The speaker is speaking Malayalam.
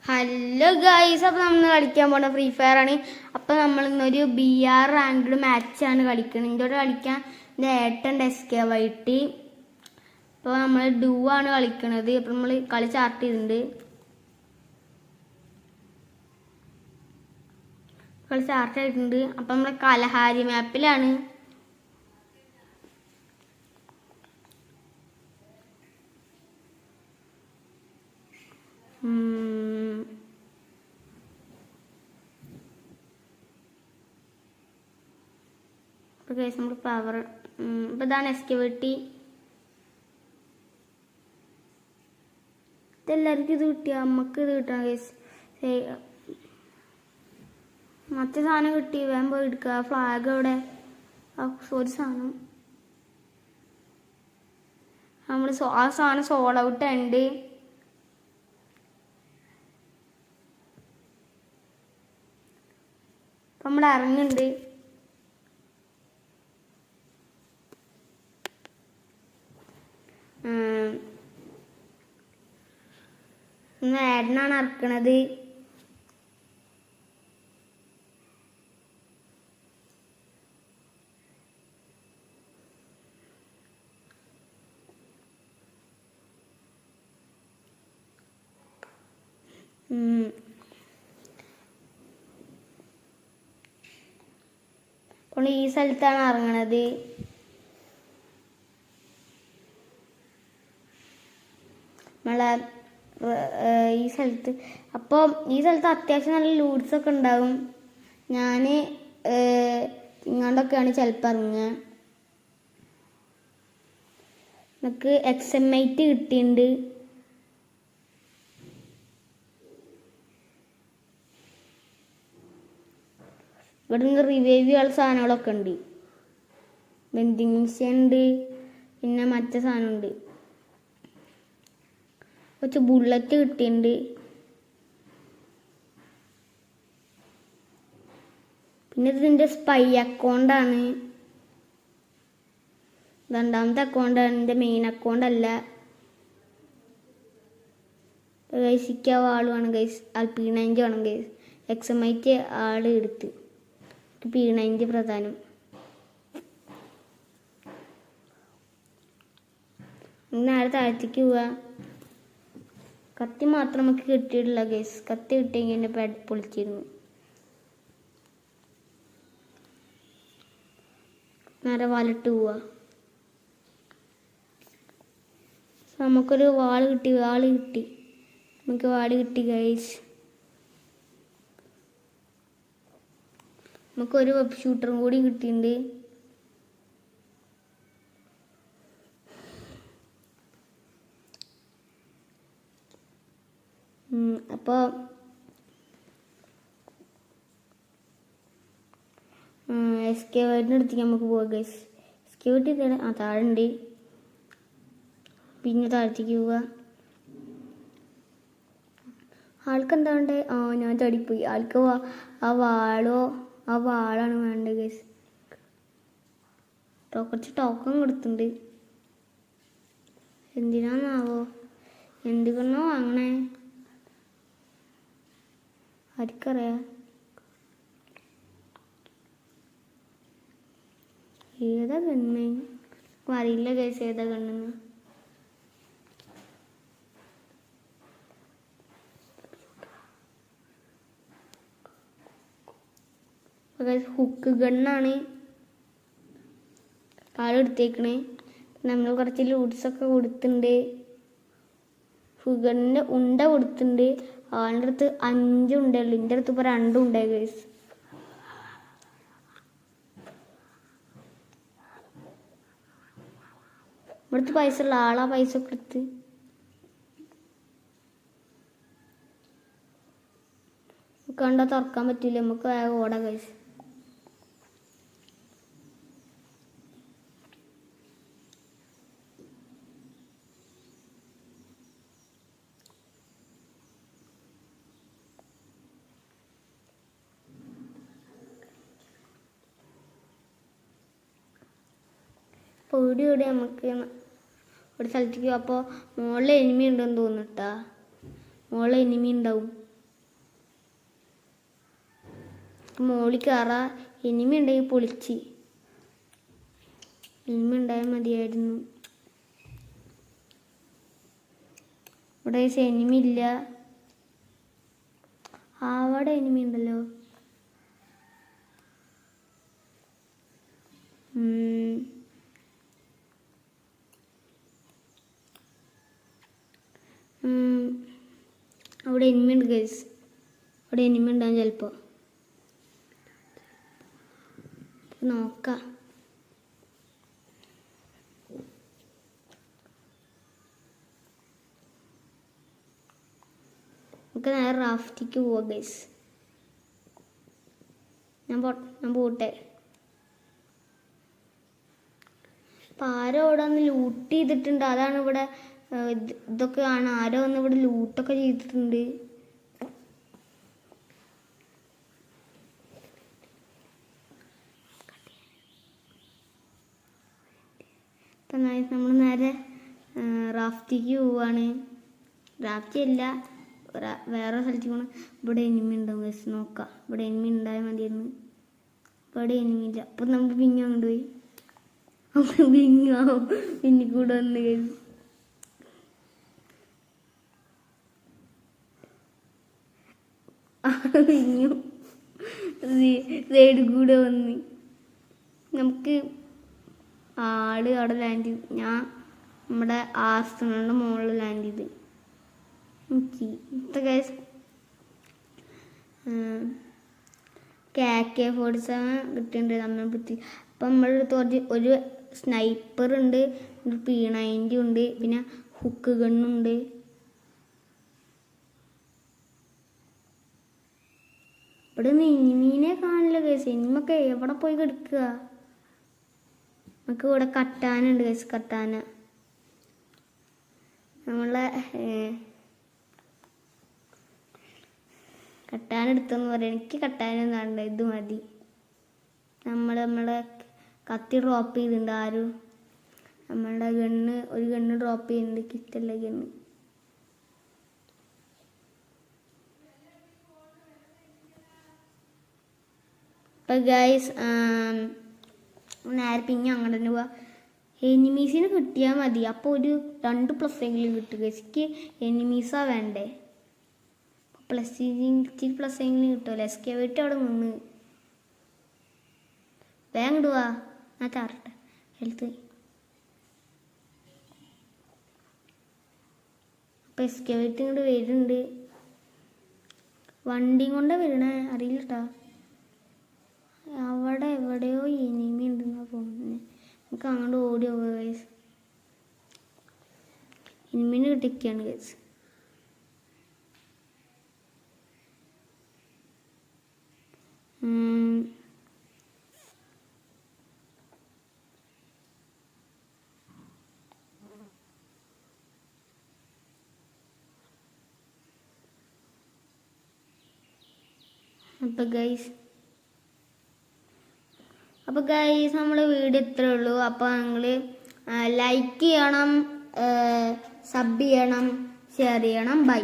ഹലോ ഗൈസ്, അപ്പോൾ നമ്മൾ കളിക്കാൻ പോണ ഫ്രീ ഫയർ ആണ്. അപ്പോൾ നമ്മൾ ഇന്നൊരു BR റാങ്ക്ഡ് മാച്ചാണ് കളിക്കുന്നത്. ഇതോടെ കളിക്കാൻ എൻ്റെ ഏട്ടൻ്റെ SK അപ്പോൾ നമ്മൾ ഡൂ ആണ് കളിക്കണത്. അപ്പോൾ നമ്മൾ കളി സ്റ്റാർട്ട് ചെയ്തിട്ടുണ്ട്. അപ്പോൾ നമ്മൾ കലഹാരി മാപ്പിലാണ്. നമ്മൾ പവർ ഇപ്പം ഇതാണ് SK ഇതെല്ലാവർക്കും ഇത് കിട്ടിയ നമുക്ക് ഇത് കിട്ടണം കേസ്. മറ്റേ സാധനം കിട്ടി, വേഗം പോയി എടുക്കുക. ഫ്ലാഗ് അവിടെ ഒരു സാധനം നമ്മൾ ആ സാധനം സോൾ ഔട്ട് ഉണ്ട്. അപ്പം നമ്മൾ ഇറങ്ങുന്നുണ്ട്. ഇന്ന് ഏട്ടനാണ് ഇറക്കണത്. അപ്പോൾ ഈ സ്ഥലത്താണ് ഇറങ്ങണത്. നമ്മളെ ഈ സ്ഥലത്ത് ഈ സ്ഥലത്ത് അത്യാവശ്യം നല്ല ലൂട്ട്സ് ഒക്കെ ഉണ്ടാവും. ഞാൻ ഇങ്ങോട്ടൊക്കെയാണ് ചിലപ്പോൾ ഇറങ്ങുക. എനിക്ക് XM8 കിട്ടിയിട്ടുണ്ട്. ഇവിടെ നിന്ന് റിവൈവ് ചെയ്യാനുള്ള സാധനങ്ങളൊക്കെ ഉണ്ട്. വെൻഡിങ് മെഷീൻ ഉണ്ട്, പിന്നെ മറ്റേ സാധനമുണ്ട്. കുറച്ച് ബുള്ളറ്റ് കിട്ടിയിട്ടുണ്ട്. പിന്നെ ഇതിൻ്റെ സ്പൈ അക്കൗണ്ടാണ്, രണ്ടാമത്തെ അക്കൗണ്ടാണ്, എൻ്റെ മെയിൻ അക്കൗണ്ട് അല്ല. ഗൈസിക്ക് ആളുമാണ് ഗൈസ്, P90 വേണം ഗൈസ്. XM8 ആള് എടുത്ത് P90 പ്രധാനം. നേരെ താഴത്തേക്ക് പോവാ. കത്തി മാത്രം നമുക്ക് കിട്ടിയിട്ടില്ല ഗൈസ്. കത്തി കിട്ടിയെങ്കിൽ എൻ്റെ പാഡ് പൊളിച്ചിരുന്നു. നേരെ വാലിട്ട് പോവാ. നമുക്കൊരു വാള് കിട്ടി. നമുക്ക് വാള് കിട്ടി ഗൈസ്. നമുക്കൊരു വെബ് ഷൂട്ടറും കൂടി കിട്ടിയിട്ടുണ്ട്. അപ്പോൾ SK8 അടുത്തേക്ക് നമുക്ക് പോവാം ഗൈസ്. SK8 താഴെ ഉണ്ട്. പിന്നെ താഴത്തേക്ക് പോവുക. ആൾക്ക് എന്താ വേണ്ടേ? ഞാൻ ചടിപ്പോയി. ആൾക്ക് ആ വാളാണ് വേണ്ടത് ഗൈസ്. കുറച്ച് ടോക്കൺ കൊടുത്തിട്ടുണ്ട്. എന്തിനാന്നാവോ, എന്തുകൊണ്ടോ വാങ്ങണേ ആർക്കറിയാം. ഏതാ കണ്ണ് അറിയില്ല ഗൈസ്, ഏതാ കണ്ണെന്ന്. ഹുക്ക് ഗണ്ണാണ് ആളെടുത്തേക്കണേ. നമ്മൾ കുറച്ച് ലൂട്ട്സൊക്കെ കൊടുത്തിട്ടുണ്ട്. ഹുക്ക് ഗണ്ണിൻ്റെ ഉണ്ട കൊടുത്തിട്ടുണ്ട്. ആളുടെ അടുത്ത് 5 ഉണ്ടല്ലോ, എൻ്റെ അടുത്ത് ഇപ്പോൾ 2 ഉണ്ടായി ഗൈസ്. ഇവിടുത്തെ പൈസ ഉള്ള ആളാ പൈസ ഒക്കെ എടുത്ത്. കണ്ടാൽ തുറക്കാൻ പറ്റില്ല, നമുക്ക് വേഗം ഓടാം ഗൈസ്. ഓടി നമുക്ക് ഒരു സ്ഥലത്തേക്ക്. അപ്പോൾ മുകളിൽ എനിമി ഉണ്ടെന്ന് തോന്നിട്ടാ. മുകളിൽ എനിമി ഉണ്ടാവും. മോളിൽ കയറാ. എനിമി ഉണ്ടെങ്കിൽ പൊളിച്ച്. എനിമി ഉണ്ടായാൽ മതിയായിരുന്നു. ഇവിടെ എനിമി ഇല്ല. അവിടെ എനിമി ഉണ്ടല്ലോ. അവിടെ എനിമി ഉണ്ട് ഗൈസ്. അവിടെ എനിമി ഉണ്ടാകും ചിലപ്പോൾ. നോക്കാം. നമുക്ക് നേരെ റാഫ്റ്റിക്ക് പോവാം ഗൈസ്. ഞാൻ പോട്ടെ. അപ്പം ആരോ ഇവിടെ ഒന്ന് ലൂട്ട് ചെയ്തിട്ടുണ്ട്. അതാണ് ഇവിടെ ഇതൊക്കെ ആണ്. ആരോ ഒന്ന് ഇവിടെ ലൂട്ടൊക്കെ ചെയ്തിട്ടുണ്ട്. അപ്പം നമ്മൾ നേരെ റാഫ്റ്റിക്ക് പോവാണ്. റാഫ്റ്റി അല്ല, വേറെ സ്ഥലത്തേക്ക് പോകണം. ഇവിടെ എനിമി ഉണ്ടാവും ഗൈസ്. നോക്കാം. ഇവിടെ എനിമി ഉണ്ടായാൽ മതിയായിരുന്നു. ഇവിടെ എനിമി ഇല്ല. അപ്പം നമുക്ക് പിങ്ങി അങ്ങോട്ട് പോയി. പിങ്ങാവും. പിന്നെ കൂടെ വന്ന് ഗൈസ്. പിങ്ങു സൈഡിൽ കൂടെ വന്ന് നമുക്ക് ആട് അവിടെ ലാൻഡ് ചെയ്ത്. ഞാൻ നമ്മുടെ ആർസണലിൻ്റെ മുകളിൽ ലാൻഡ് ചെയ്ത്. ഗൈസ് AK-47 കിട്ടിയിട്ടുണ്ട് നമ്മൾ പറ്റി. അപ്പം നമ്മുടെ ഒരു സ്നൈപ്പർ ഉണ്ട്, ഒരു P90 ഉണ്ട്, പിന്നെ ഹുക്ക് ഗണ്ണുണ്ട്. ഇവിടെ നിന്ന് എനിമീനെ കാണില്ല ഗൈസ്. എനിമൊക്കെ എവിടെ പോയി കിടക്കുക. നമുക്ക് ഇവിടെ കട്ടാനുണ്ട് ഗൈസ്. കട്ടാന നമ്മളെ കട്ടാന എടുത്തെന്ന് പറയാം. എനിക്ക് കട്ടാനൊന്നും വേണ്ട, ഇത് മതി. നമ്മളെ കത്തി ഡ്രോപ്പ് ചെയ്തിട്ടുണ്ട് ആരും. നമ്മളുടെ ഒരു ഗണ്ണ് ഡ്രോപ്പ് ചെയ്യുന്നുണ്ട്. കിറ്റല്ല ഗണ്ണ്. അപ്പം ഗൈസ് നേരെ പിന്നെ അങ്ങനെ തന്നെ പോവാ. എനിമീസിന് കിട്ടിയാൽ മതി. അപ്പോൾ ഒരു 2+ എങ്കിലും കിട്ടും. എനിക്ക് എനിമീസാണ് വേണ്ടേ. ++ എങ്കിലും കിട്ടുമല്ലോ. എസ്കേവേറ്റ് അവിടെ നിന്ന് വേഗം ഇടുവാ. ഞാൻ ചാറട്ടെ ഹെൽത്ത്. അപ്പം എസ്കേവേറ്റ് ഇങ്ങോട്ട് വരുന്നുണ്ട്. വണ്ടിയും കൊണ്ടാണ് വരണേ, അറിയില്ല കേട്ടോ. അവിടെ എവിടെയോ എനിമി ഉണ്ടെന്നാ തോന്നുന്നത്. നമുക്ക് അങ്ങോട്ട് ഓടി പോവുക ഗൈസ്. എനിമീനെ കിട്ടിയൊക്കെയാണ് ഗൈസ്. അപ്പോൾ ഗൈസ് നമ്മുടെ വീഡിയോ ഇത്രയേ ഉള്ളൂ. അപ്പോൾ നിങ്ങൾ ലൈക്ക് ചെയ്യണം, സബ് ചെയ്യണം, ഷെയർ ചെയ്യണം. ബൈ.